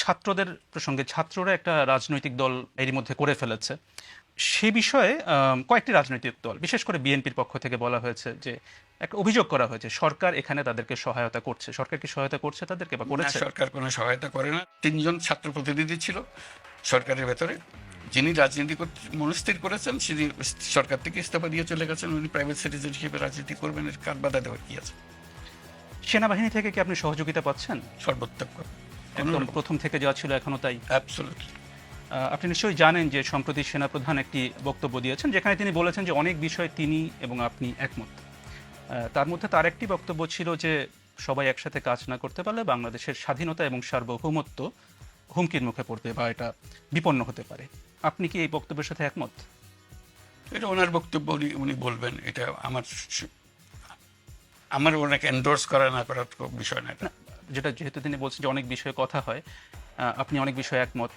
ছাত্রদের প্রসঙ্গে, ছাত্ররা একটা রাজনৈতিক দল এরই মধ্যে করে ফেলেছে। সে বিষয়ে কয়েকটি রাজনৈতিক দল, বিশেষ করে বিএনপির পক্ষ থেকে বলা হয়েছে যে, একটা অভিযোগ করা হয়েছে সরকার এখানে তাদেরকে সহায়তা করছে। সরকার কি সহায়তা করছে তাদেরকে বা না, করেছে? সরকার কোনো সহায়তা করে না। 3জন ছাত্র প্রতিনিধি ছিল সরকারের ভেতরে, যিনি রাজনীতি মনস্থির করেছেন তিনি সরকার থেকে ইস্তফা দিয়ে চলে গেছেন। উনি প্রাইভেট সিটিজেন হিসেবে রাজনীতি করবেন, এর কার বাধা দেওয়ার কি আছে? সেনাবাহিনী থেকে কি আপনি সহযোগিতা পাচ্ছেন? সর্বোত্তম একদম প্রথম থেকে যা ছিল এখনো তাই? অ্যাবসলিউটলি। আপনি নিশ্চয়ই জানেন যে সম্প্রতি সেনাপ্রধান একটি বক্তব্য দিয়েছেন যেখানে তিনি বলেছেন যে অনেক বিষয়ে তিনি এবং আপনি একমত। তার মধ্যে তার একটি বক্তব্য ছিল যে সবাই একসাথে কাজ না করতে পারলে বাংলাদেশের স্বাধীনতা এবং সার্বভৌমত্ব হুমকির মুখে পড়বে বা এটা বিপন্ন হতে পারে। আপনি কি এই বক্তব্যের সাথে একমত? এটা ওনার বক্তব্য, উনি বলবেন। এটা আমার ওনাকে এন্ডোর্স করা না করার বিষয় না এটা। যেটা যেহেতু তিনি বলছেন যে অনেক বিষয়ে কথা হয়, আপনি অনেক বিষয়ে একমত,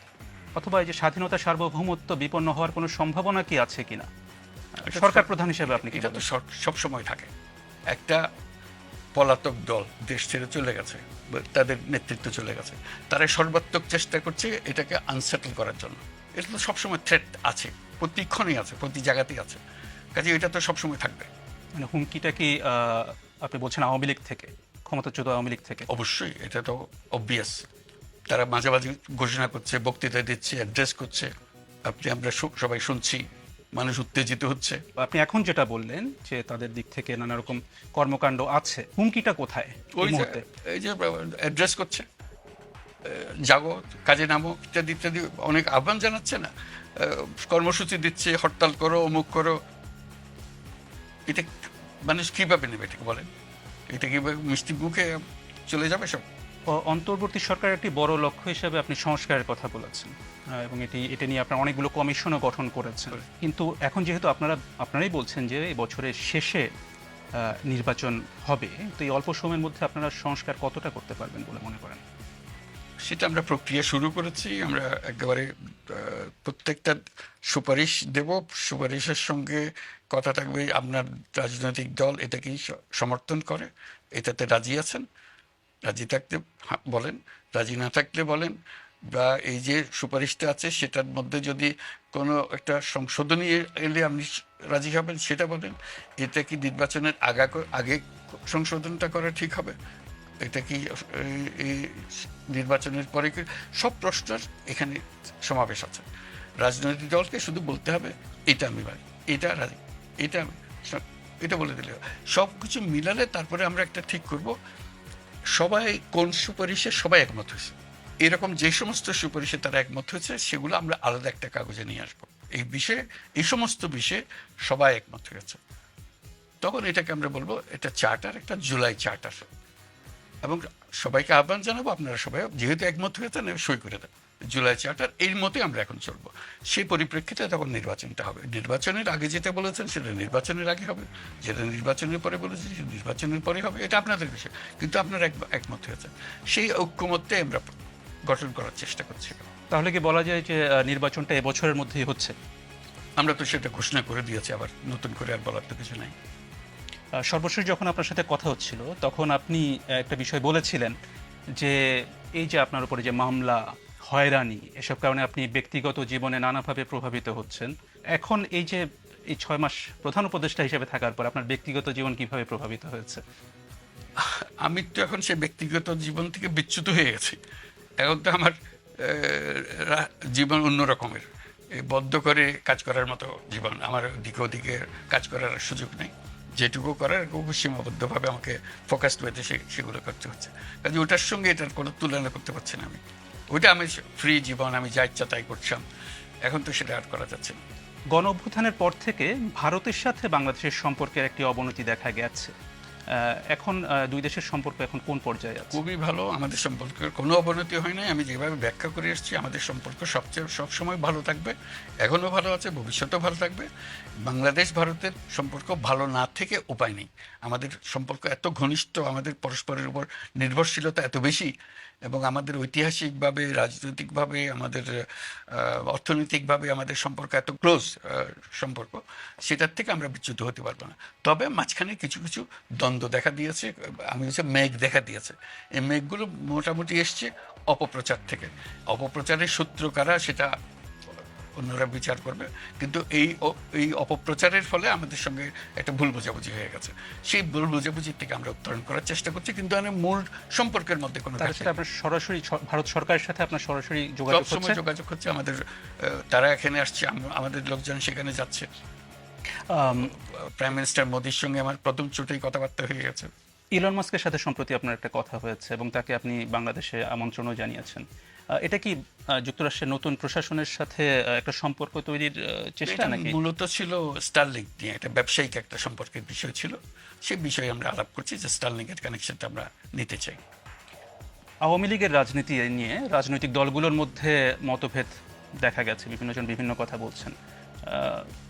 অথবা এই যে স্বাধীনতা সার্বভৌমত্ব বিপন্ন হওয়ার কোনো সম্ভাবনা কি আছে কিনা সরকার প্রধান হিসেবে আপনি কি এটা তো বলেন? সব সময় থাকে। একটা পলাতক দল দেশ ছেড়ে চলে গেছে, তাদের নেতৃত্ব চলে গেছে, তারা সর্বাত্মক চেষ্টা করছে এটাকে আনসেটল করার জন্য। এটা তো সবসময় থ্রেট আছে, প্রতিক্ষণই আছে, প্রতি জায়গাতেই আছে। কাজে এটা তো সবসময় থাকবে। মানে হুমকিটা কি আপনি বলছেন আওয়ামী লীগ থেকে, ক্ষমতাচ্যুত আওয়ামী লীগ থেকে? অবশ্যই, এটা তো অবভিয়াস। তারা মাঝে মাঝে ঘোষণা করছে, বক্তৃতা দিচ্ছে, অ্যাড্রেস করছে, আমরা সবাই শুনছি, মানুষ উত্তেজিত হচ্ছে। আপনি এখন যেটা বললেন যে তাদের দিক থেকে নানা রকম কর্মকাণ্ড আছে, হুমকিটা কোথায় এই মুহূর্তে? এই যে অ্যাড্রেস করছে, জাগো, কাজে নামো, ইত্যাদি ইত্যাদি অনেক আহ্বান জানাচ্ছে না, কর্মসূচি দিচ্ছে, হরতাল করো, অমুক করো। এটা মানুষ কীভাবে নেবে এটাকে বলেন? এটা কীভাবে মিষ্টি মুখে চলে যাবে সব? অন্তর্বর্তী সরকারের একটি বড় লক্ষ্য হিসেবে আপনি সংস্কারের কথা বলেছেন, এবং এটা নিয়ে আপনারা অনেকগুলো কমিশনও গঠন করেছেন। কিন্তু এখন যেহেতু আপনারাই বলছেন যে এই বছরের শেষে নির্বাচন হবে, তো এই অল্প সময়ের মধ্যে আপনারা সংস্কার কতটা করতে পারবেন বলে মনে করেন? সেটা আমরা প্রক্রিয়া শুরু করেছি। আমরা একেবারে প্রত্যেকটা সুপারিশ দেব। সুপারিশের সঙ্গে কথা থাকবে আপনার রাজনৈতিক দল এটাকেই সমর্থন করে, এটাতে রাজি আছেন, রাজি থাকতে বলেন, রাজি না থাকলে বলেন। বা এই যে সুপারিশটা আছে সেটার মধ্যে যদি কোনো একটা সংশোধনী এলে আপনি রাজি হবেন সেটা বলেন। এটা কি নির্বাচনের আগে সংশোধনটা করা ঠিক হবে? এটা কি এই নির্বাচনের পরে কি? সব প্রশ্নের এখানে সমাবেশ আছে। রাজনৈতিক দলকে শুধু বলতে হবে এটা আমি পারি, এটা রাজি, এটা এটা বলে দিলে সব কিছু মিলালে তারপরে আমরা একটা ঠিক করব সবাই কোন সুপারিশে সবাই একমত হয়েছে। এরকম যে সমস্ত সুপারিশে তারা একমত হয়েছে সেগুলো আমরা আলাদা একটা কাগজে নিয়ে আসবো। এই সমস্ত বিষয়ে সবাই একমত হয়েছে, তখন এটাকে আমরা বলবো এটা চার্টার, একটা জুলাই চার্টার। এবং সবাইকে আহ্বান জানাবো আপনারা সবাই যেহেতু একমত হয়েছেন সই করে দেন জুলাই চার্টার। এর মতোই আমরা এখন চলবো। সেই পরিপ্রেক্ষিতে তখন নির্বাচনটা হবে। নির্বাচনের আগে যেটা বলেছেন সেটা নির্বাচনের আগে হবে, যেটা নির্বাচনের পরে বলেছেন সেটা নির্বাচনের পরে হবে। এটা আপনাদের বিষয়, কিন্তু আপনারা একমত হয়েছেন। সেই ঐক্যমত্যে আমরা গঠন করার চেষ্টা করছি। তাহলে কি বলা যায় যে নির্বাচনটা এবছরের মধ্যেই হচ্ছে? আমরা তো সেটা ঘোষণা করে দিয়েছি, আবার নতুন করে আর বলার তো কিছু নাই। সর্বশেষ যখন আপনার সাথে কথা হচ্ছিল তখন আপনি একটা বিষয় বলেছিলেন যে এই যে আপনার উপরে যে মামলা, হয়রানি, এসব কারণে আপনি ব্যক্তিগত জীবনে নানাভাবে প্রভাবিত হচ্ছেন। এখন এই যে এই 6 মাস প্রধান উপদেষ্টা হিসেবে থাকার পর আপনার ব্যক্তিগত জীবন কিভাবে প্রভাবিত হয়েছে? আমি তো এখন সে ব্যক্তিগত জীবন থেকে বিচ্যুত হয়ে গেছি। এখন তো আমার জীবন অন্য রকমের, বদ্ধ করে কাজ করার মতো জীবন। আমার দিকে ওদিকে কাজ করার সুযোগ নেই। যেটুকু করার খুব সীমাবদ্ধভাবে আমাকে ফোকাসড ওয়েতে সেগুলো করতে হচ্ছে। কাজে ওটার সঙ্গে এটার কোনো তুলনা করতে পারছি না আমি। ওইটা আমি ফ্রি জীবন, আমি যা ইচ্ছা তাই করছিলাম। এখন তো সেটা আর করা যাচ্ছে না। গণ অভ্যুত্থানের পর থেকে ভারতের সাথে বাংলাদেশের সম্পর্কের একটি অবনতি দেখা গেছে। এখন দুই দেশের সম্পর্ক এখন কোন পর্যায়ে আছে? খুবই ভালো। আমাদের সম্পর্কের কোনো অবনতি হয় নাই। আমি যেভাবে ব্যাখ্যা করে এসেছি আমাদের সম্পর্ক সবসময় ভালো থাকবে, এখনও ভালো আছে, ভবিষ্যতেও ভালো থাকবে। বাংলাদেশ ভারতের সম্পর্ক ভালো না থেকে উপায় নেই। আমাদের সম্পর্ক এত ঘনিষ্ঠ, আমাদের পরস্পরের উপর নির্ভরশীলতা এত বেশি, এবং আমাদের ঐতিহাসিকভাবে, রাজনৈতিকভাবে, আমাদের অর্থনৈতিকভাবে আমাদের সম্পর্ক এত ক্লোজ সম্পর্ক, সেটার থেকে আমরা বিচ্যুত হতে পারবো না। তবে মাঝখানে কিছু কিছু দ্বন্দ্ব দেখা দিয়েছে, আমি হচ্ছে মেঘ দেখা দিয়েছে। এই মেঘগুলো মোটামুটি এসছে, অপপ্রচার থেকে। অপপ্রচারের সূত্র কারা সেটা অন্যরা বিচার করবে, কিন্তু এই অপপ্রচারের ফলে আমাদের সঙ্গে একটা ভুল বোঝাবুঝি হয়ে গেছে। সেই ভুল বোঝাবুঝির থেকে আমরা উত্তরণ করার চেষ্টা করছি, কিন্তু মূল সম্পর্কের মধ্যে কোনো তার সাথে আপনার সরাসরি ভারত সরকারের সাথে আপনার সরাসরি যোগাযোগ হচ্ছে? সবসময় যোগাযোগ হচ্ছে আমাদের। তারা এখানে আসছে, আমাদের লোকজন সেখানে যাচ্ছে। প্রাইম মিনিস্টার মোদির সঙ্গে আমার প্রথম চোটেই কথাবার্তা হয়ে গেছে। ইলন মাস্কের সাথে সম্প্রতি আপনার একটা কথা হয়েছে এবং তাকে আপনি বাংলাদেশে আমন্ত্রণও জানিয়েছেন। এটা কি যুক্তরাষ্ট্রের নতুন প্রশাসনের সাথে একটা সম্পর্ক তৈরির চেষ্টা এটা নাকি? মূলত ছিল স্টারলিংক নিয়ে, একটা ব্যবসায়িক একটা সম্পর্কের বিষয় ছিল। সেই বিষয়ে আমরা আলাপ করছি যে স্টারলিংকের কানেকশনটা আমরা নিতে চাই। আওয়ামী লীগের রাজনীতি নিয়ে রাজনৈতিক দলগুলোর মধ্যে মতভেদ দেখা গেছে, বিভিন্নজন বিভিন্ন কথা বলছেন।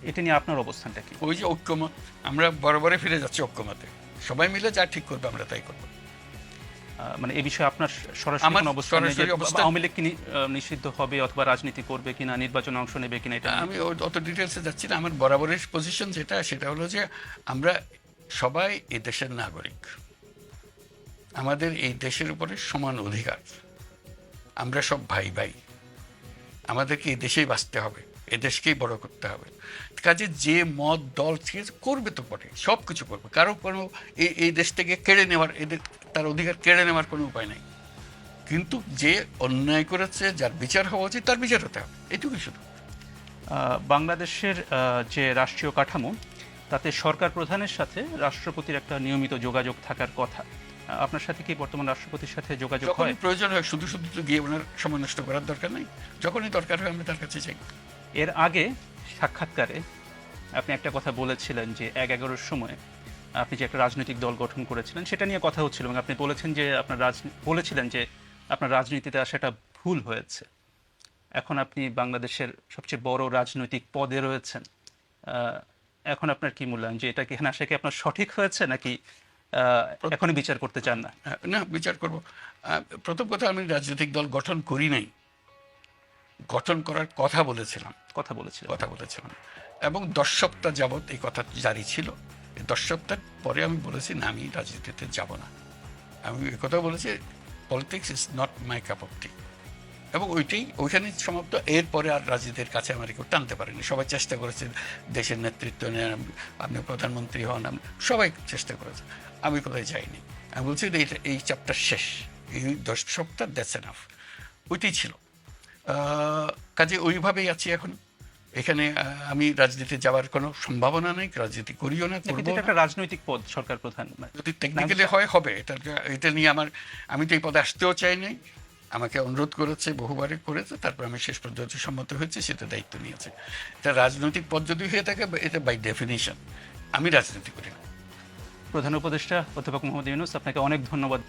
এটা নিয়ে আপনার অবস্থানটা কি? ওই যে ঐক্যমত, আমরা বরাবরই ফিরে যাচ্ছি ঐক্যমতে। সবাই মিলে যা ঠিক করবে আমরা তাই করবো। মানে এই বিষয়ে আপনার সরাসরি আমার কোনো অবস্থান নেই যে সরাসরি অবস্থান- আওয়ামী লীগ কি নিষিদ্ধ হবে অথবা রাজনীতি করবে কিনা, নির্বাচনে অংশ নেবে কিনা, এটা নিয়ে? আমি অত ডিটেলসে যাচ্ছি না। আমার বরাবরের পজিশন সেটা হলো যে আমরা সবাই এই দেশের নাগরিক, আমাদের এই দেশের উপরে সমান অধিকার, আমরা সব ভাই ভাই, আমাদেরকে এই দেশেই বাঁচতে হবে, এ দেশকেই বড় করতে হবে। কাজে যে মত দল সে করবে তো পরে সব কিছু করবে, কারো কোনো এই দেশ থেকে কেড়ে নেওয়ার, এদের তার অধিকার কেড়ে নেওয়ার কোনো উপায় নাই। কিন্তু যে অন্যায় করেছে, যার বিচার হওয়া উচিত তার বিচার হতে হবে, এটুকুই শুধু। বাংলাদেশের যে রাষ্ট্রীয় কাঠামো, তাতে সরকার প্রধানের সাথে রাষ্ট্রপতির একটা নিয়মিত যোগাযোগ থাকার কথা। আপনার সাথে কি বর্তমান রাষ্ট্রপতির সাথে যোগাযোগ হয়? যখনই প্রয়োজন হয়, শুধু শুধু তো গিয়ে ওনার সময় নষ্ট করার দরকার নেই। যখনই দরকার হয় আমরা তার কাছে যাই। এর আগে সাক্ষাৎকারে আপনি একটা কথা বলেছিলেন যে ১/১১-র সময় আপনি যে একটা রাজনৈতিক দল গঠন করেছিলেন সেটা নিয়ে কথা হচ্ছিল এবং আপনি বলেছিলেন যে আপনার রাজনীতিতে আসাটা ভুল হয়েছে। এখন আপনি বাংলাদেশের সবচেয়ে বড় রাজনৈতিক পদে রয়েছেন। এখন আপনার কি মূল্যায়ন যে এটা কি এখানে আসা কি আপনার সঠিক হয়েছে নাকি এখনই বিচার করতে চান না? না, বিচার করব। প্রথম কথা, আমি রাজনৈতিক দল গঠন করি নাই, গঠন করার কথা বলেছিলাম। এবং 10 সপ্তাহ যাবৎ এই কথা জারি ছিল। এই 10 সপ্তাহ পরে আমি বলেছি না, আমি রাজনীতিতে যাব না। আমি এই কথা বলেছি, politics is not my cup of tea. এবং ওইখানেই সমাপ্ত। এরপরে আর রাজনীতির কাছে আমার কেউ টানতে পারেনি। সবাই চেষ্টা করেছে দেশের নেতৃত্ব নেন, আপনি প্রধানমন্ত্রী হন, সবাই চেষ্টা করেছে, আমি কোথায় যাইনি। আমি বলছি এই চ্যাপ্টার শেষ, এই 10 সপ্তাহ দ্যাটস এনাফ। ওইটাই ছিল। কাজে ওইভাবেই আছি এখন। এখানে আমি রাজনীতি যাওয়ার কোনো সম্ভাবনা নেই, রাজনীতি করিও না, কিন্তু করবো এটা না। একটা রাজনৈতিক পদ, সরকার প্রধান। যদি টেকনিক্যালি হবে, এটা নিয়ে আমি তো এই পদে আসতেও চাই নাই। আমাকে অনুরোধ করেছে, বহুবারে করেছে, তারপর আমি শেষ পর্যন্ত সম্মত হয়েছে, সেটা দায়িত্ব নিয়েছে। এটা রাজনৈতিক পদ যদি হয়ে থাকে, এটা বাই ডেফিনিশন। আমি রাজনীতি করি না। প্রধান উপদেষ্টা অধ্যাপক মোহাম্মদ ইউনূস, আপনাকে অনেক ধন্যবাদ।